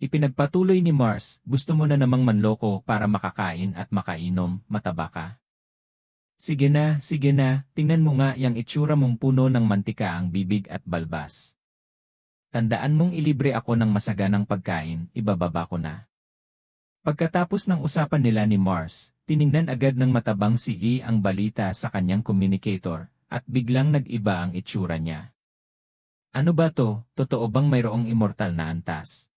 Ipinagpatuloy ni Mars, gusto mo na namang manloko para makakain at makainom, mataba ka. Sige na, tingnan mo nga yang itsura mong puno ng mantika ang bibig at balbas. Tandaan mong ilibre ako ng masaganang pagkain, ibababa ko na. Pagkatapos ng usapan nila ni Mars, tiningnan agad ng matabang si E ang balita sa kanyang communicator, at biglang nag-iba ang itsura niya. Ano ba to? Totoo bang mayroong immortal na antas?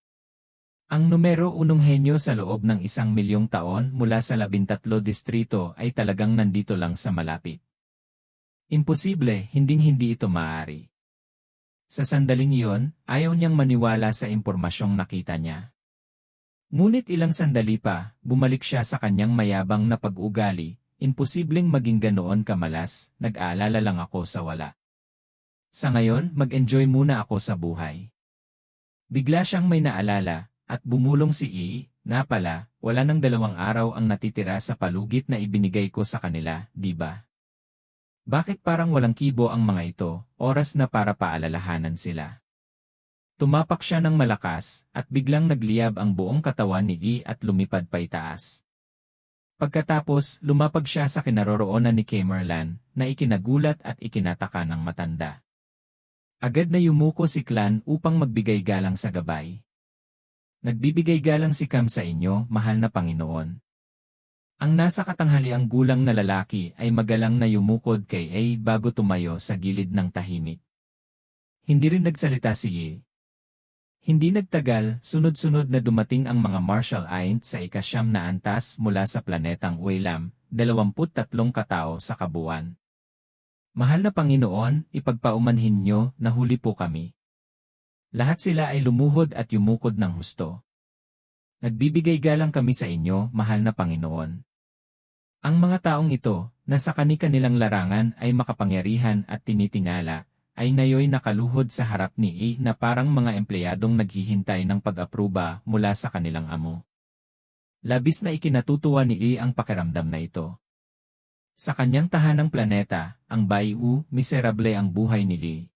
Ang numero 1 henyo sa loob ng 1,000,000 taon mula sa 13 distrito ay talagang nandito lang sa malapit. Imposible, hinding-hindi ito maaari. Sa sandaling iyon, ayaw niyang maniwala sa impormasyong nakita niya. Ngunit ilang sandali pa, bumalik siya sa kanyang mayabang na pag-ugali, imposibleng maging ganoon kamalas, nag-aalala lang ako sa wala. Sa ngayon, mag-enjoy muna ako sa buhay. Bigla siyang may naalala, at bumulong si E, na pala, wala nang 2 araw ang natitira sa palugit na ibinigay ko sa kanila, di ba? Bakit parang walang kibo ang mga ito, oras na para paalalahanan sila? Tumapak siya ng malakas, at biglang nagliyab ang buong katawan ni E at lumipad paitaas. Pagkatapos, lumapag siya sa kinaroroonan ni Camerlan, na ikinagulat at ikinataka ng matanda. Agad na yumuko si Clan upang magbigay galang sa gabay. Nagbibigay galang si Cam sa inyo, mahal na Panginoon. Ang nasa katanghaliang gulang na lalaki ay magalang na yumukod kay A bago tumayo sa gilid ng tahimik. Hindi rin nagsalita si E. Hindi nagtagal, sunod-sunod na dumating ang mga Marshall Ain't sa ika-9 na antas mula sa planetang Uelam, 23 katao sa kabuuan. Mahal na Panginoon, ipagpaumanhin niyo, nahuli po kami. Lahat sila ay lumuhod at yumukod ng husto. Nagbibigay galang kami sa inyo, mahal na Panginoon. Ang mga taong ito, na sa kani-kanilang larangan ay makapangyarihan at tinitingala, ay ngayoy nakaluhod sa harap ni E na parang mga empleyadong naghihintay ng pag-apruba mula sa kanilang amo. Labis na ikinatutuwa ni E ang pakiramdam na ito. Sa kanyang tahanang planeta, ang Bayou, miserable ang buhay ni Lee.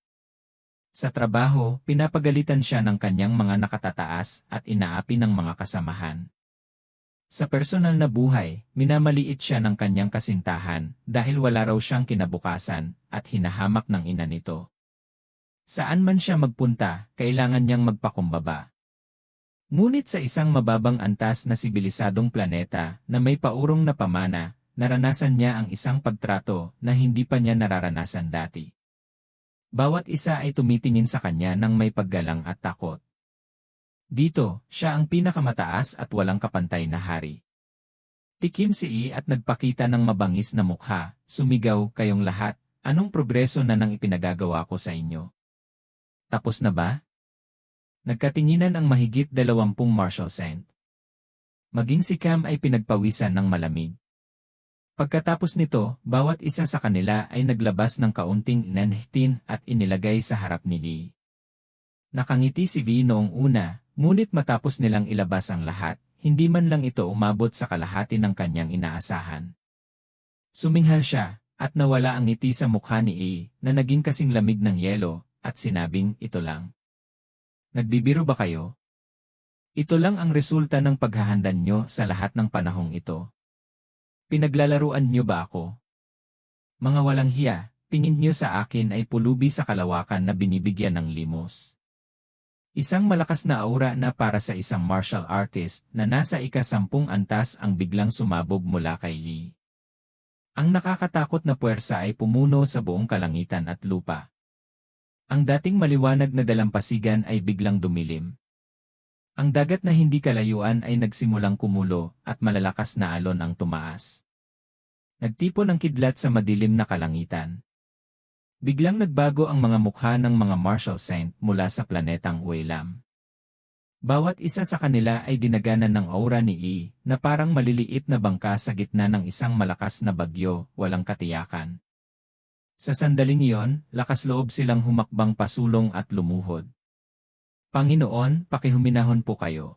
Sa trabaho, pinapagalitan siya ng kanyang mga nakatataas at inaapi ng mga kasamahan. Sa personal na buhay, minamaliit siya ng kanyang kasintahan dahil wala raw siyang kinabukasan at hinahamak ng ina nito. Saan man siya magpunta, kailangan niyang magpakumbaba. Ngunit sa isang mababang antas na sibilisadong planeta na may paurong na pamana, naranasan niya ang isang pagtrato na hindi pa niya nararanasan dati. Bawat isa ay tumitingin sa kanya ng may paggalang at takot. Dito, siya ang pinakamataas at walang kapantay na hari. Tikim si E at nagpakita ng mabangis na mukha, sumigaw, kayong lahat, anong progreso na nang ipinagagawa ko sa inyo? Tapos na ba? Nagkatinginan ang mahigit 20 Marshall Saint. Maging si Cam ay pinagpawisan ng malamig. Pagkatapos nito, bawat isa sa kanila ay naglabas ng kaunting nanhitin at inilagay sa harap ni Lee. Nakangiti si Lee noong una, ngunit matapos nilang ilabas ang lahat, hindi man lang ito umabot sa kalahati ng kanyang inaasahan. Suminghal siya, at nawala ang ngiti sa mukha ni A na naging kasing lamig ng yelo, at sinabing, ito lang. Nagbibiro ba kayo? Ito lang ang resulta ng paghahanda nyo sa lahat ng panahong ito. Pinaglalaruan niyo ba ako? Mga walang hiya, tingin niyo sa akin ay pulubi sa kalawakan na binibigyan ng limos. Isang malakas na aura na para sa isang martial artist na nasa ika-10 antas ang biglang sumabog mula kay Lee. Ang nakakatakot na puwersa ay pumuno sa buong kalangitan at lupa. Ang dating maliwanag na dalampasigan ay biglang dumilim. Ang dagat na hindi kalayuan ay nagsimulang kumulo at malalakas na alon ang tumaas. Nagtipon ang kidlat sa madilim na kalangitan. Biglang nagbago ang mga mukha ng mga Marshall Saint mula sa planetang Uelam. Bawat isa sa kanila ay dinaganan ng aura ni E na parang maliliit na bangka sa gitna ng isang malakas na bagyo, walang katiyakan. Sa sandaling iyon, lakas loob silang humakbang pasulong at lumuhod. Panginoon, pakihuminahon po kayo.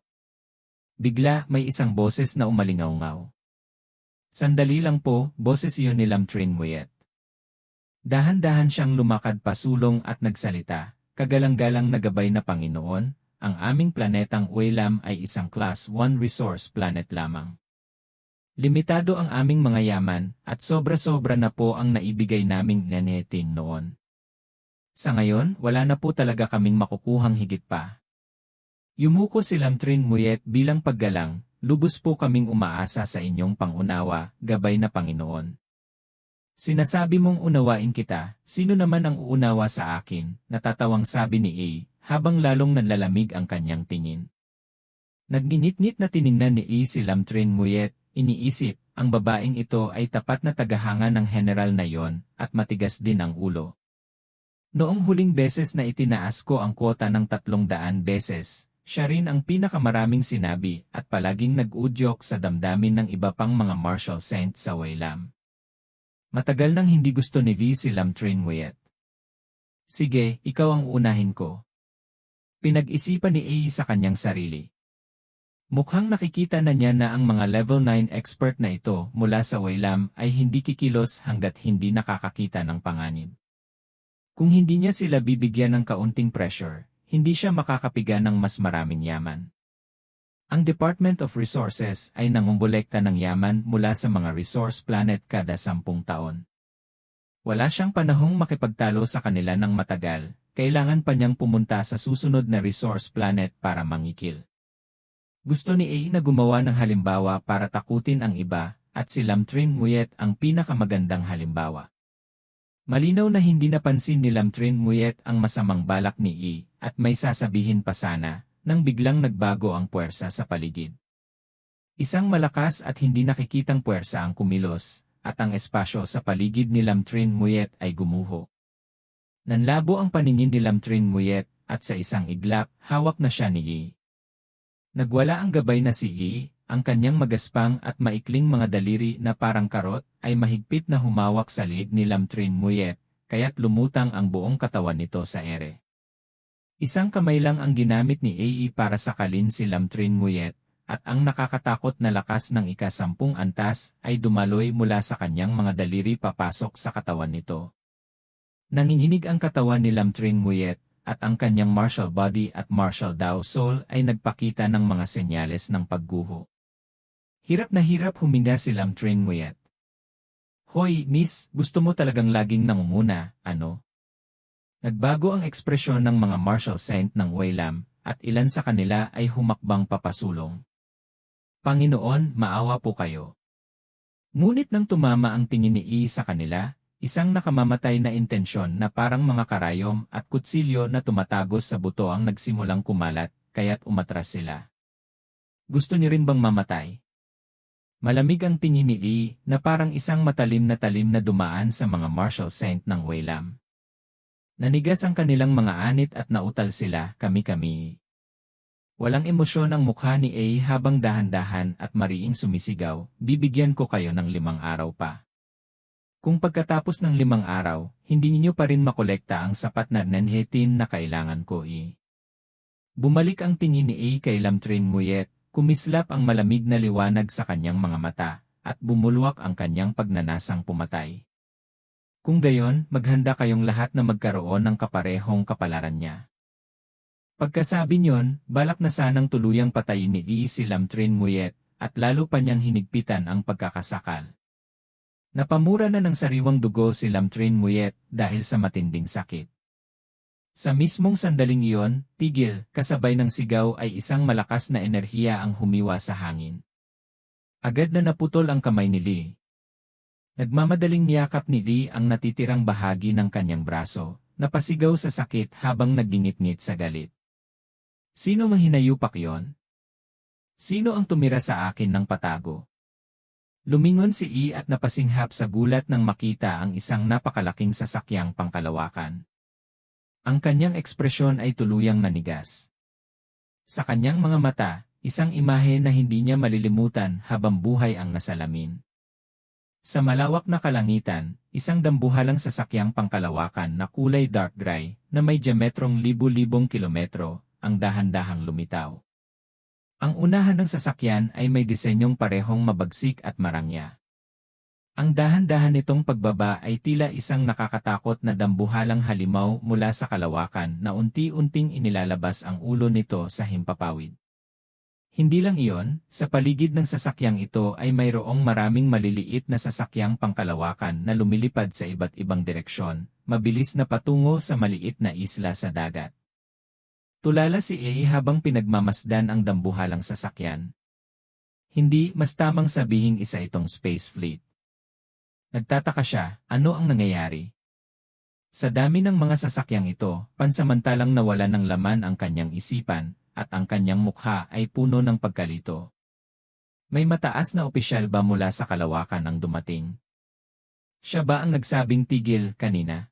Bigla, may isang boses na umalingaw-ngaw. Sandali lang po, boses iyon ni Lam Trinwayet. Dahan-dahan siyang lumakad pasulong at nagsalita, kagalang-galang na gabay na Panginoon, ang aming planetang Weylam ay isang Class 1 resource planet lamang. Limitado ang aming mga yaman, at sobra-sobra na po ang naibigay naming nenetin noon. Sa ngayon, wala na po talaga kaming makukuhang higit pa. Yumuko si Lamtrin Muyet bilang paggalang, lubos po kaming umaasa sa inyong pangunawa, gabay na Panginoon. Sinasabi mong unawain kita, sino naman ang uunawa sa akin, natatawang sabi ni A, habang lalong nanlalamig ang kanyang tingin. Nagninit-nit na tiningnan ni A si Lamtrin Muyet, iniisip, ang babaeng ito ay tapat na tagahanga ng general na yon, at matigas din ang ulo. Noong huling beses na itinaas ko ang kwota ng 300 beses, siya rin ang pinakamaraming sinabi at palaging nag-udyok sa damdamin ng iba pang mga martial saints sa Weylam. Matagal nang hindi gusto ni Lee si Lamtrin Muyet. Sige, ikaw ang unahin ko. Pinag-isipan ni A sa kanyang sarili. Mukhang nakikita na niya na ang mga level 9 expert na ito mula sa Weylam ay hindi kikilos hanggat hindi nakakakita ng panganib. Kung hindi niya sila bibigyan ng kaunting pressure, hindi siya makakapiga ng mas maraming yaman. Ang Department of Resources ay nangongolekta ng yaman mula sa mga resource planet kada 10 taon. Wala siyang panahong makipagtalo sa kanila ng matagal, kailangan pa niyang pumunta sa susunod na resource planet para mangikil. Gusto ni A na gumawa ng halimbawa para takutin ang iba, at si Lamtrin Muyet ang pinakamagandang halimbawa. Malinaw na hindi napansin ni Lamtrin Muyet ang masamang balak ni A, at may sasabihin pa sana, nang biglang nagbago ang puwersa sa paligid. Isang malakas at hindi nakikitang puwersa ang kumilos, at ang espasyo sa paligid ni Lamtrin Muyet ay gumuho. Nanlabo ang paningin ni Lamtrin Muyet, at sa isang iglap, hawak na siya ni Yi. Nagwala ang gabay na si Yi, ang kanyang magaspang at maikling mga daliri na parang karot, ay mahigpit na humawak sa liig ni Lamtrin Muyet, kaya't lumutang ang buong katawan nito sa ere. Isang kamay lang ang ginamit ni AE para sakalin si Lamtrin Muyet, at ang nakakatakot na lakas ng ika-10 antas ay dumaloy mula sa kanyang mga daliri papasok sa katawan nito. Nanginginig ang katawan ni Lamtrin Muyet, at ang kanyang martial body at martial Dao soul ay nagpakita ng mga senyales ng pagguho. Hirap na hirap huminga si Lamtrin Muyet. Hoy, miss, gusto mo talagang laging nangunguna, ano? Nagbago ang ekspresyon ng mga martial saint ng Weylam, at ilan sa kanila ay humakbang papasulong. Panginoon, maawa po kayo. Ngunit nang tumama ang tingin ni E sa kanila, isang nakamamatay na intensyon na parang mga karayom at kutsilyo na tumatagos sa buto ang nagsimulang kumalat, kaya't umatras sila. Gusto niyo rin bang mamatay? Malamig ang tingin ni E na parang isang matalim na dumaan sa mga martial saint ng Weylam. Nanigas ang kanilang mga anit at nautal sila, kami-kami. Walang emosyon ang mukha ni A habang dahan-dahan at mariing sumisigaw, bibigyan ko kayo ng 5 araw pa. Kung pagkatapos ng 5 araw, hindi ninyo pa rin makolekta ang sapat na nenhetin na kailangan ko Bumalik ang tingin ni A kay Lamtrin Muyet, kumislap ang malamig na liwanag sa kanyang mga mata, at bumulwak ang kanyang pagnanasang pumatay. Kung gayon, maghanda kayong lahat na magkaroon ng kaparehong kapalaran niya. Pagkasabi niyon, balak na sanang tuluyang patayin ni E si Lamtrin Muyet, at lalo pa niyang hinigpitan ang pagkakasakal. Napamura na ng sariwang dugo si Lamtrin Muyet dahil sa matinding sakit. Sa mismong sandaling iyon, tigil, kasabay ng sigaw ay isang malakas na enerhiya ang humiwa sa hangin. Agad na naputol ang kamay ni Lee. Nagmamadaling niyakap ni Lee ang natitirang bahagi ng kanyang braso, napasigaw sa sakit habang nagingit-ngit sa galit. Sino mang hinayupak yon? Sino ang tumira sa akin ng patago? Lumingon si E at napasinghap sa gulat nang makita ang isang napakalaking sasakyang pangkalawakan. Ang kanyang ekspresyon ay tuluyang nanigas. Sa kanyang mga mata, isang imahe na hindi niya malilimutan habang buhay ang nasalamin. Sa malawak na kalangitan, isang dambuhalang sasakyang pangkalawakan na kulay dark gray na may diametrong libu-libong kilometro ang dahan-dahang lumitaw. Ang unahan ng sasakyan ay may disenyong parehong mabagsik at marangya. Ang dahan-dahan nitong pagbaba ay tila isang nakakatakot na dambuhalang halimaw mula sa kalawakan na unti-unting inilalabas ang ulo nito sa himpapawid. Hindi lang iyon, sa paligid ng sasakyang ito ay mayroong maraming maliliit na sasakyang pangkalawakan na lumilipad sa iba't ibang direksyon, mabilis na patungo sa maliit na isla sa dagat. Tulala si A habang pinagmamasdan ang dambuhalang sasakyan. Hindi, mas tamang sabihing isa itong space fleet. Nagtataka siya, ano ang nangyayari? Sa dami ng mga sasakyang ito, pansamantalang nawalan ng laman ang kanyang isipan, at ang kanyang mukha ay puno ng pagkalito. May mataas na opisyal ba mula sa kalawakan ang dumating? Siya ba ang nagsabing tigil kanina?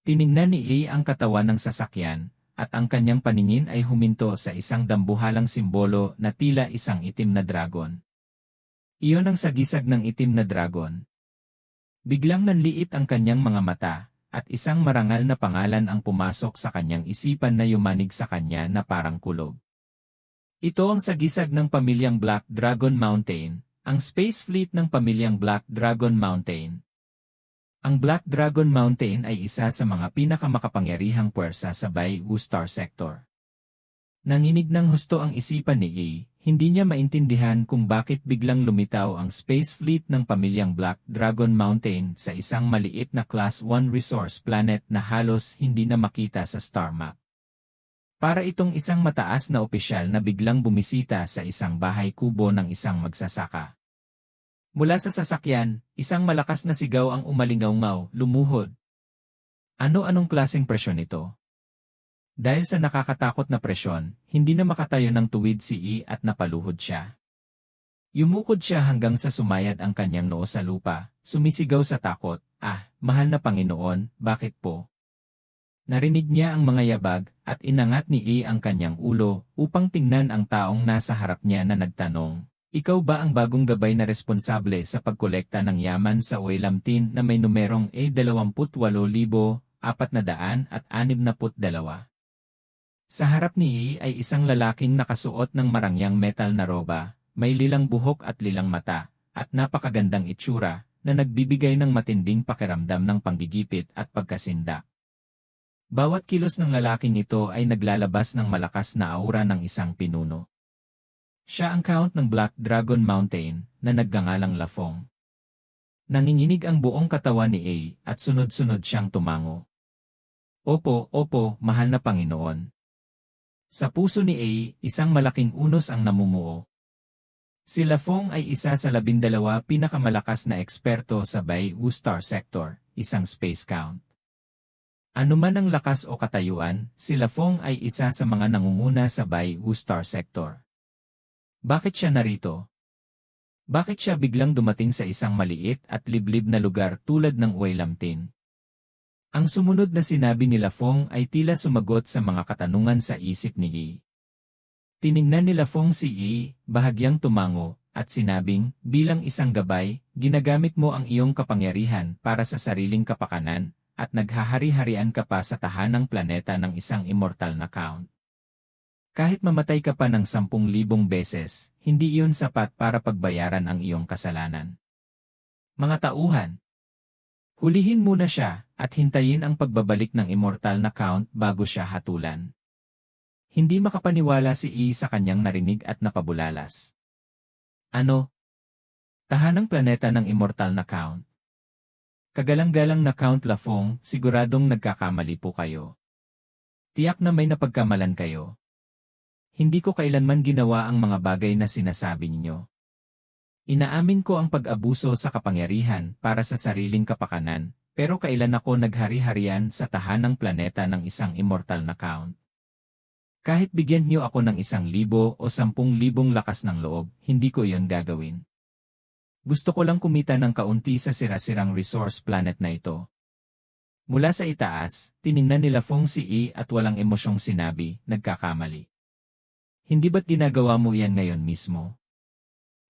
Tiningnan ni A ang katawan ng sasakyan, at ang kanyang paningin ay huminto sa isang dambuhalang simbolo na tila isang itim na dragon. Iyon ang sagisag ng itim na dragon. Biglang nanliit ang kanyang mga mata, at isang marangal na pangalan ang pumasok sa kanyang isipan na yumanig sa kanya na parang kulog. Ito ang sagisag ng pamilyang Black Dragon Mountain, ang space fleet ng pamilyang Black Dragon Mountain. Ang Black Dragon Mountain ay isa sa mga pinakamakapangyarihang puwersa sa Bayou Star Sector. Nanginig ng husto ang isipan ni A, hindi niya maintindihan kung bakit biglang lumitaw ang space fleet ng pamilyang Black Dragon Mountain sa isang maliit na Class 1 resource planet na halos hindi na makita sa star map. Para itong isang mataas na opisyal na biglang bumisita sa isang bahay kubo ng isang magsasaka. Mula sa sasakyan, isang malakas na sigaw ang umalingaw-ngaw, lumuhod. Ano-anong klaseng presyon ito? Dahil sa nakakatakot na presyon, hindi na makatayo ng tuwid si E at napaluhod siya. Yumukod siya hanggang sa sumayad ang kanyang noo sa lupa, sumisigaw sa takot, mahal na Panginoon, bakit po? Narinig niya ang mga yabag, at inangat ni E ang kanyang ulo, upang tingnan ang taong nasa harap niya na nagtanong, ikaw ba ang bagong gabay na responsable sa pagkolekta ng yaman sa Oilamtin na may numerong A28,462? Sa harap ni E ay isang lalaking nakasuot ng marangyang metal na roba, may lilang buhok at lilang mata, at napakagandang itsura, na nagbibigay ng matinding pakiramdam ng panggigipit at pagkasindak. Bawat kilos ng lalaking ito ay naglalabas ng malakas na aura ng isang pinuno. Siya ang Count ng Black Dragon Mountain, na nagngangalang Lafong. Nanginginig ang buong katawan ni A, at sunod-sunod siyang tumango. Opo, mahal na Panginoon. Sa puso ni A, isang malaking unos ang namumuo. Si Lafong ay isa sa 12 pinakamalakas na eksperto sa Bayou Star Sector, isang space count. Ano man ang lakas o katayuan, si Lafong ay isa sa mga nangunguna sa Bayou Star Sector. Bakit siya narito? Bakit siya biglang dumating sa isang maliit at liblib na lugar tulad ng Oilamtin? Ang sumunod na sinabi ni Lafong ay tila sumagot sa mga katanungan sa isip ni E. Tiningnan ni Lafong si E, bahagyang tumango, at sinabing, bilang isang gabay, ginagamit mo ang iyong kapangyarihan para sa sariling kapakanan, at naghahari-harian ka pa sa tahanang planeta ng isang immortal na count. Kahit mamatay ka pa ng 10,000 beses, hindi iyon sapat para pagbayaran ang iyong kasalanan. Mga tauhan, hulihin muna siya, at hintayin ang pagbabalik ng immortal na count bago siya hatulan. Hindi makapaniwala si E sa kanyang narinig at napabulalas. Ano? Tahanang planeta ng immortal na count? Kagalang-galang na Count Lafong, siguradong nagkakamali po kayo. Tiyak na may napagkamalan kayo. Hindi ko kailanman ginawa ang mga bagay na sinasabi ninyo. Inaamin ko ang pag-abuso sa kapangyarihan para sa sariling kapakanan, pero kailan ako naghari-harian sa tahanang planeta ng isang immortal na count? Kahit bigyan niyo ako ng 1,000 o 10,000 lakas ng loob, hindi ko iyon gagawin. Gusto ko lang kumita ng kaunti sa sira-sirang resource planet na ito. Mula sa itaas, tiningnan ni Lafong si E at walang emosyong sinabi, nagkakamali. Hindi ba't ginagawa mo yan ngayon mismo?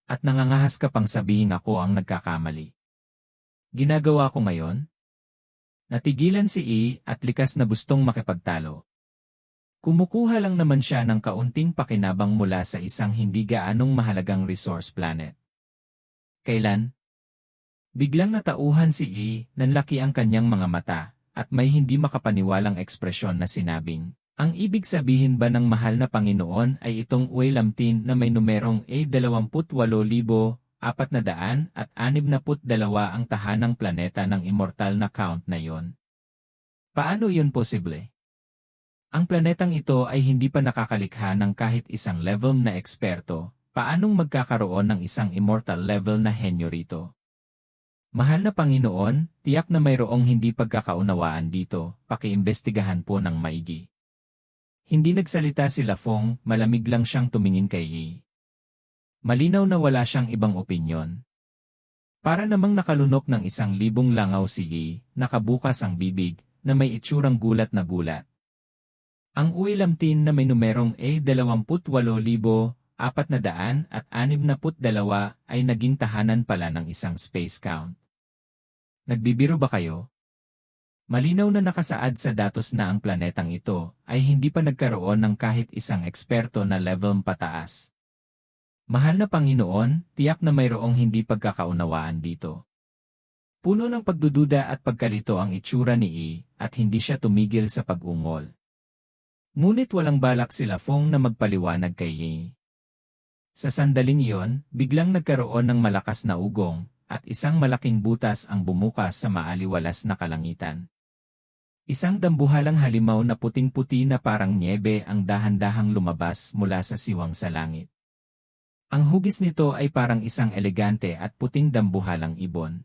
At nangangahas ka pang sabihin ako ang nagkakamali. Ginagawa ko ngayon? Natigilan si E at likas na gustong makipagtalo. Kumukuha lang naman siya ng kaunting pakinabang mula sa isang hindi gaanong mahalagang resource planet. Kailan? Biglang natauhan si E, nanlaki ang kanyang mga mata, at may hindi makapaniwalang ekspresyon na sinabing, ang ibig sabihin ba ng mahal na Panginoon ay itong Uelamtin na may numerong A28,462 ang tahanang planeta ng immortal na Count na yon? Paano yun posible? Ang planetang ito ay hindi pa nakakalikha ng kahit isang level na eksperto, paanong magkakaroon ng isang immortal level na henyo rito? Mahal na Panginoon, tiyak na mayroong hindi pagkakaunawaan dito, pakiimbestigahan po ng maigi. Hindi nagsalita si Lafong, malamig lang siyang tumingin kay Yi. Malinaw na wala siyang ibang opinyon. Para namang nakalunok ng 1,000 langaw si Yi, nakabukas ang bibig, na may itsurang gulat na gulat. Ang Uelamtin na may numerong A28,462 ay naging tahanan pala ng isang space count. Nagbibiro ba kayo? Malinaw na nakasaad sa datos na ang planetang ito ay hindi pa nagkaroon ng kahit isang eksperto na level pataas. Mahal na Panginoon, tiyak na mayroong hindi pagkakaunawaan dito. Puno ng pagdududa at pagkalito ang itsura ni E, at hindi siya tumigil sa pag-ungol. Ngunit walang balak si Lafong na magpaliwanag kay E. Sa sandaling iyon, biglang nagkaroon ng malakas na ugong, at isang malaking butas ang bumukas sa maaliwalas na kalangitan. Isang dambuhalang halimaw na puting-puti na parang nyebe ang dahan-dahang lumabas mula sa siwang sa langit. Ang hugis nito ay parang isang elegante at puting dambuhalang ibon.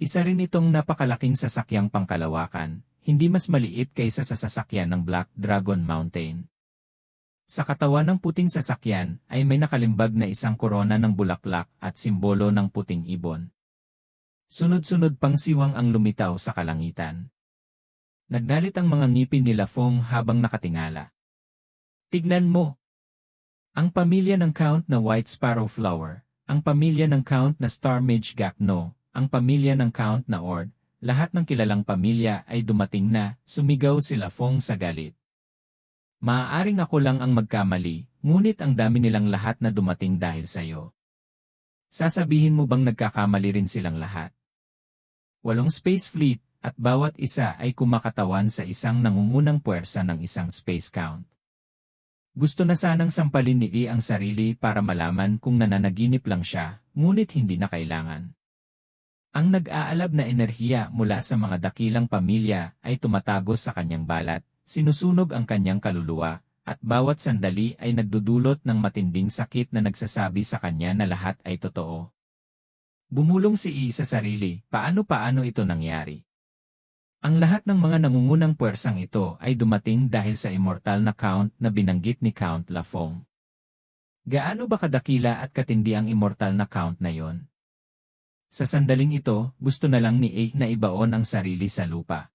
Isa rin itong napakalaking sasakyang pangkalawakan, hindi mas maliit kaysa sa sasakyan ng Black Dragon Mountain. Sa katawan ng puting sasakyan ay may nakalimbag na isang korona ng bulaklak at simbolo ng puting ibon. Sunod-sunod pang siwang ang lumitaw sa kalangitan. Nagdalit ang mga ngipin ni Lafong habang nakatingala. Tignan mo! Ang pamilya ng Count na White Sparrow Flower, ang pamilya ng Count na Star Mage Gacno, ang pamilya ng Count na Ord, lahat ng kilalang pamilya ay dumating na, sumigaw si Lafong sa galit. Maaaring ako lang ang magkamali, ngunit ang dami nilang lahat na dumating dahil sa'yo. Sasabihin mo bang nagkakamali rin silang lahat? 8 space fleet, at bawat isa ay kumakatawan sa isang nangungunang puwersa ng isang space count. Gusto na sanang sampalin ni E ang sarili para malaman kung nananaginip lang siya, ngunit hindi na kailangan. Ang nag-aalab na enerhiya mula sa mga dakilang pamilya ay tumatagos sa kanyang balat, sinusunog ang kanyang kaluluwa, at bawat sandali ay nagdudulot ng matinding sakit na nagsasabi sa kanya na lahat ay totoo. Bumulong si E sa sarili, paano ito nangyari? Ang lahat ng mga nangungunang puwersang ito ay dumating dahil sa immortal na Count na binanggit ni Count Lafong. Gaano ba kadakila at katindi ang immortal na Count na yon? Sa sandaling ito, gusto na lang ni A na ibaon ang sarili sa lupa.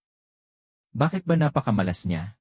Bakit ba napakamalas niya?